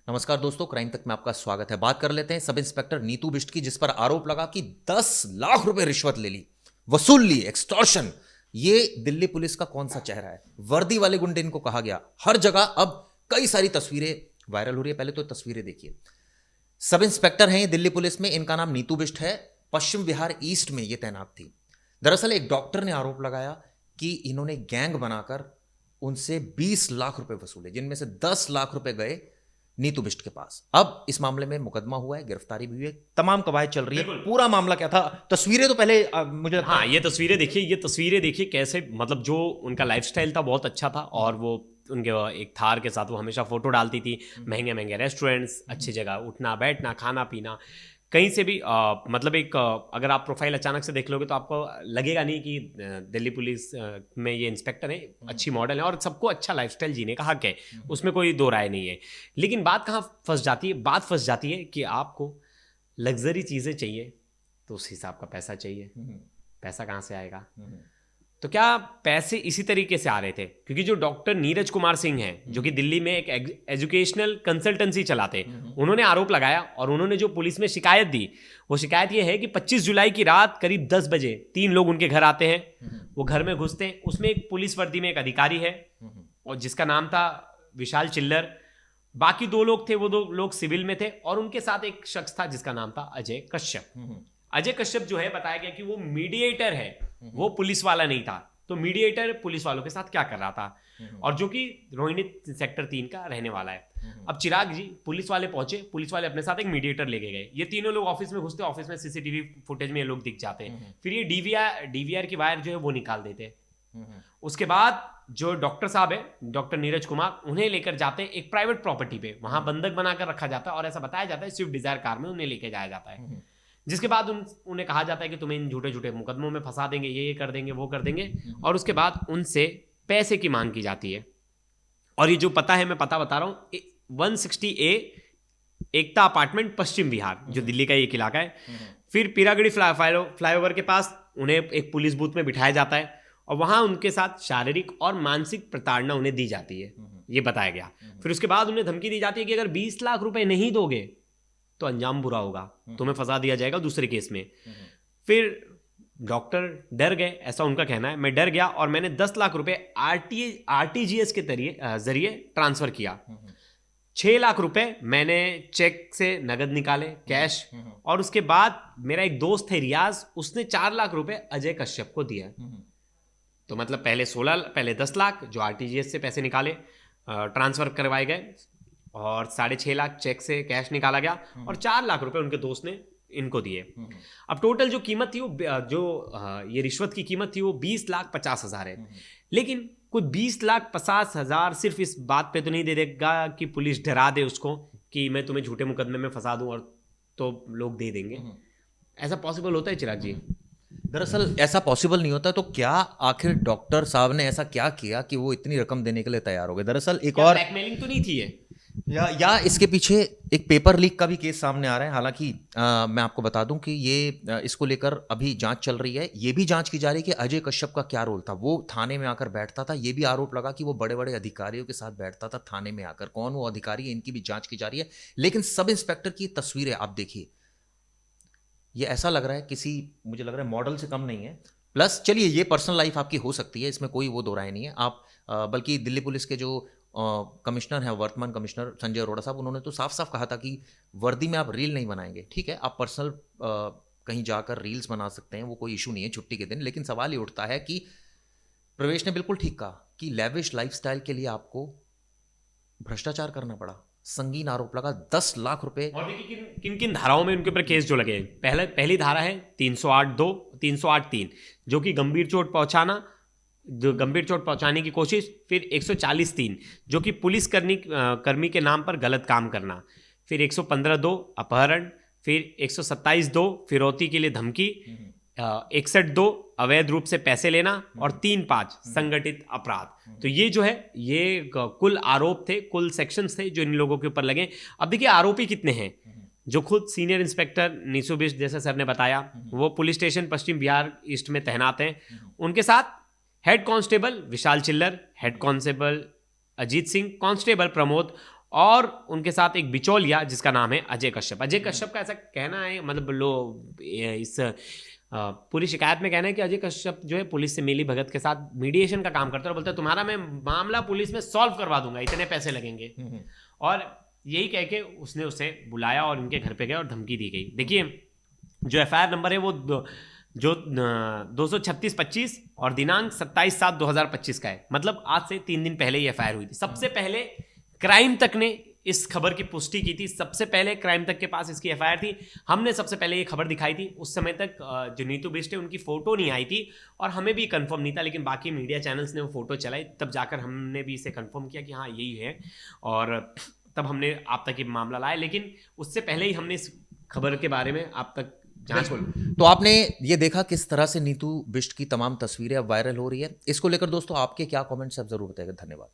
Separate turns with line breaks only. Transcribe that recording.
नमस्कार दोस्तों, क्राइम तक में आपका स्वागत है। बात कर लेते हैं सब इंस्पेक्टर नीतू बिष्ट की, जिस पर आरोप लगा कि 10 लाख रुपए रिश्वत ले ली, वसूल ली, एक्सटॉर्शन। ये दिल्ली पुलिस का कौन सा चेहरा है? वर्दी वाले गुंडे इनको कहा गया। हर जगह अब कई सारी तस्वीरें वायरल हो रही है। पहले तो तस्वीरें देखिए। सब इंस्पेक्टर हैं ये दिल्ली पुलिस में, इनका नाम नीतू बिष्ट है। पश्चिम बिहार ईस्ट में ये तैनात थी। दरअसल एक डॉक्टर ने आरोप लगाया कि इन्होंने गैंग बनाकर उनसे 20 लाख रुपए वसूले, जिनमें से 10 लाख रुपए गए नीतू बिष्ट के पास। अब इस मामले में मुकदमा हुआ है, गिरफ्तारी भी हुई है, तमाम कवायद चल रही है। पूरा मामला क्या था? तस्वीरें तो पहले मुझे लगता
हाँ, ये तस्वीरें देखिए कैसे, मतलब जो उनका लाइफस्टाइल था बहुत अच्छा था। और वो उनके एक थार के साथ वो हमेशा फोटो डालती थी, महंगे महंगे रेस्टोरेंट्स, अच्छी जगह उठना बैठना खाना पीना। कहीं से भी मतलब एक अगर आप प्रोफाइल अचानक से देख लोगे तो आपको लगेगा नहीं कि दिल्ली पुलिस में ये इंस्पेक्टर है, अच्छी मॉडल है और सबको अच्छा लाइफस्टाइल जीने का हक है, उसमें कोई दो राय नहीं है। लेकिन बात कहाँ फंस जाती है? बात फंस जाती है कि आपको लग्जरी चीज़ें चाहिए तो उस हिसाब का पैसा चाहिए। पैसा कहाँ से आएगा? तो क्या पैसे इसी तरीके से आ रहे थे? क्योंकि जो डॉक्टर नीरज कुमार सिंह हैं, जो कि दिल्ली में एक एजुकेशनल कंसल्टेंसी चलाते हैं, उन्होंने आरोप लगाया और उन्होंने जो पुलिस में शिकायत दी, वो शिकायत ये है कि 25 जुलाई की रात करीब 10 बजे 3 लोग उनके घर आते हैं। वो घर में घुसते हैं, उसमें एक पुलिस वर्दी में एक अधिकारी है और जिसका नाम था विशाल चिल्लर। बाकी 2 लोग थे, वो 2 लोग सिविल में थे और उनके साथ एक शख्स था जिसका नाम था अजय कश्यप। अजय कश्यप जो है, बताया गया कि वो मीडिएटर है, वो पुलिस वाला नहीं था। तो मीडिएटर पुलिस वालों के साथ क्या कर रहा था, और जो कि रोहिणी सेक्टर 3 का रहने वाला है। अब चिराग जी, पुलिस वाले पहुंचे, पुलिस वाले अपने साथ एक मीडिएटर लेके गए। ये तीनों लोग ऑफिस में घुसते, ऑफिस में सीसीटीवी फुटेज में ये लोग दिख जाते हैं। फिर ये डीवीआर की वायर जो है वो निकाल देते। उसके बाद जो डॉक्टर साहब है, डॉक्टर नीरज कुमार, उन्हें लेकर जाते हैं एक प्राइवेट प्रॉपर्टी पे, वहां बंधक बनाकर रखा जाता है और ऐसा बताया जाता है स्विफ्ट डिजायर कार में उन्हें लेके जाया जाता है। जिसके बाद उन्हें कहा जाता है कि तुम्हें इन झूठे झूठे मुकदमों में फंसा देंगे, ये कर देंगे, वो कर देंगे। और उसके बाद उनसे पैसे की मांग की जाती है। और ये जो पता है, मैं पता बता रहा हूँ, 160A एकता अपार्टमेंट, पश्चिम बिहार, जो दिल्ली का एक इलाका है। फिर पीरागढ़ी फ्लाईओवर के पास उन्हें एक पुलिस बूथ में बिठाया जाता है और वहां उनके साथ शारीरिक और मानसिक प्रताड़ना उन्हें दी जाती है, ये बताया गया। फिर उसके बाद उन्हें धमकी दी जाती है कि अगर 20 लाख रुपए नहीं दोगे तो अंजाम बुरा होगा, तुम्हें फंसा दिया जाएगा दूसरे केस में। फिर डॉक्टर डर गए, ऐसा उनका कहना है। मैं डर गया और मैंने 10 लाख रुपए आरटीजीएस के जरिए ट्रांसफर किया। 6 लाख रुपए मैंने चेक से नगद निकाले, कैश। और उसके बाद मेरा एक दोस्त है रियाज, उसने 4 लाख रुपए अजय कश्यप को दिया। तो मतलब पहले 10 लाख जो आरटीजीएस से पैसे निकाले, ट्रांसफर करवाए गए और 6.5 लाख चेक से कैश निकाला गया और 4 लाख रुपए उनके दोस्त ने इनको दिए। अब टोटल जो कीमत थी, वो ये रिश्वत की कीमत थी, वो 20,50,000 है। लेकिन कोई 20,50,000 सिर्फ इस बात पे तो नहीं दे देगा कि पुलिस डरा दे उसको कि मैं तुम्हें झूठे मुकदमे में फंसा दूं और तो लोग दे देंगे। ऐसा पॉसिबल होता है चिराग जी?
दरअसल ऐसा पॉसिबल नहीं होता। तो क्या आखिर डॉक्टर साहब ने ऐसा क्या किया कि वो इतनी रकम देने के लिए तैयार हो गए? दरअसल एक और
ब्लैकमेलिंग तो नहीं थी ये?
या इसके पीछे एक पेपर लीक का भी केस सामने आ रहा है। हालांकि मैं आपको बता दूं कि ये इसको लेकर अभी जांच चल रही है। ये भी जांच की जा रही है कि अजय कश्यप का क्या रोल था। वो थाने में आकर बैठता था, ये भी आरोप लगा कि वो बड़े बड़े अधिकारियों के साथ बैठता था थाने में आकर। कौन वो अधिकारी है, इनकी भी जांच की जा रही है। लेकिन सब इंस्पेक्टर की तस्वीरें आप देखिए, ये ऐसा लग रहा है किसी, मुझे लग रहा है मॉडल से कम नहीं है। प्लस चलिए, ये पर्सनल लाइफ आपकी हो सकती है, इसमें कोई वो दो राय नहीं है। आप बल्कि दिल्ली पुलिस के जो कमिश्नर हैं, वर्तमान कमिश्नर संजय अरोड़ा साहब, उन्होंने तो साफ साफ कहा था कि वर्दी में आप रील नहीं बनाएंगे। ठीक है, आप पर्सनल कहीं जाकर रील्स बना सकते हैं, वो कोई इशू नहीं है छुट्टी के दिन। लेकिन सवाल ये उठता है कि प्रवेश ने बिल्कुल ठीक कहा कि लेविश लाइफस्टाइल के लिए आपको भ्रष्टाचार करना पड़ा। संगीन आरोप लगा, 10 लाख रुपए।
और देखिए किन किन धाराओं में उनके ऊपर केस जो लगे। पहली धारा है 308(2), 308(3) जो कि गंभीर चोट पहुंचाने की कोशिश। फिर 140(3) जो कि पुलिस कर्मी के नाम पर गलत काम करना। फिर 115(2) अपहरण। फिर 127(2) फिरौती के लिए धमकी। 61(2) अवैध रूप से पैसे लेना और 3(5) संगठित अपराध। तो ये जो है, ये कुल आरोप थे, कुल सेक्शंस थे जो इन लोगों के ऊपर लगे। अब देखिए आरोपी कितने हैं। जो खुद सीनियर इंस्पेक्टर नीतू बिष्ट, जैसा सर ने बताया, वो पुलिस स्टेशन पश्चिम बिहार ईस्ट में तैनात हैं। उनके साथ हेड कांस्टेबल विशाल चिल्लर, head constable Ajit Singh, constable Pramod और उनके साथ एक बिचौलिया जिसका नाम है अजय कश्यप। अजय कश्यप का ऐसा कहना है, मतलब इस पूरी शिकायत में कहना है कि अजय कश्यप जो है पुलिस से मिली भगत के साथ मीडिएशन का काम करता है और बोलता है तुम्हारा मैं मामला पुलिस में सॉल्व करवा दूंगा, इतने पैसे लगेंगे। और यही कह के उसने उसे बुलाया और उनके घर पे गया और धमकी दी गई। देखिए जो FIR नंबर है वो जो 236-25 और दिनांक 27/7/2025 का है, मतलब आज से 3 दिन पहले ये FIR हुई थी। सबसे पहले क्राइम तक ने इस खबर की पुष्टि की थी, सबसे पहले क्राइम तक के पास इसकी FIR थी। हमने सबसे पहले ये खबर दिखाई थी। उस समय तक जो नीतू बिष्ट है उनकी फोटो नहीं आई थी और हमें भी कंफर्म नहीं था, लेकिन बाकी मीडिया चैनल्स ने वो फोटो चलाई, तब जाकर हमने भी इसे कंफर्म किया कि हाँ यही है, और तब हमने आप तक ये मामला लाया। लेकिन उससे पहले ही हमने इस खबर के बारे में आप तक जांच।
तो आपने ये देखा किस तरह से नीतू बिष्ट की तमाम तस्वीरें अब वायरल हो रही है। इसको लेकर दोस्तों आपके क्या कमेंट्स, आप जरूर बताइएगा। धन्यवाद।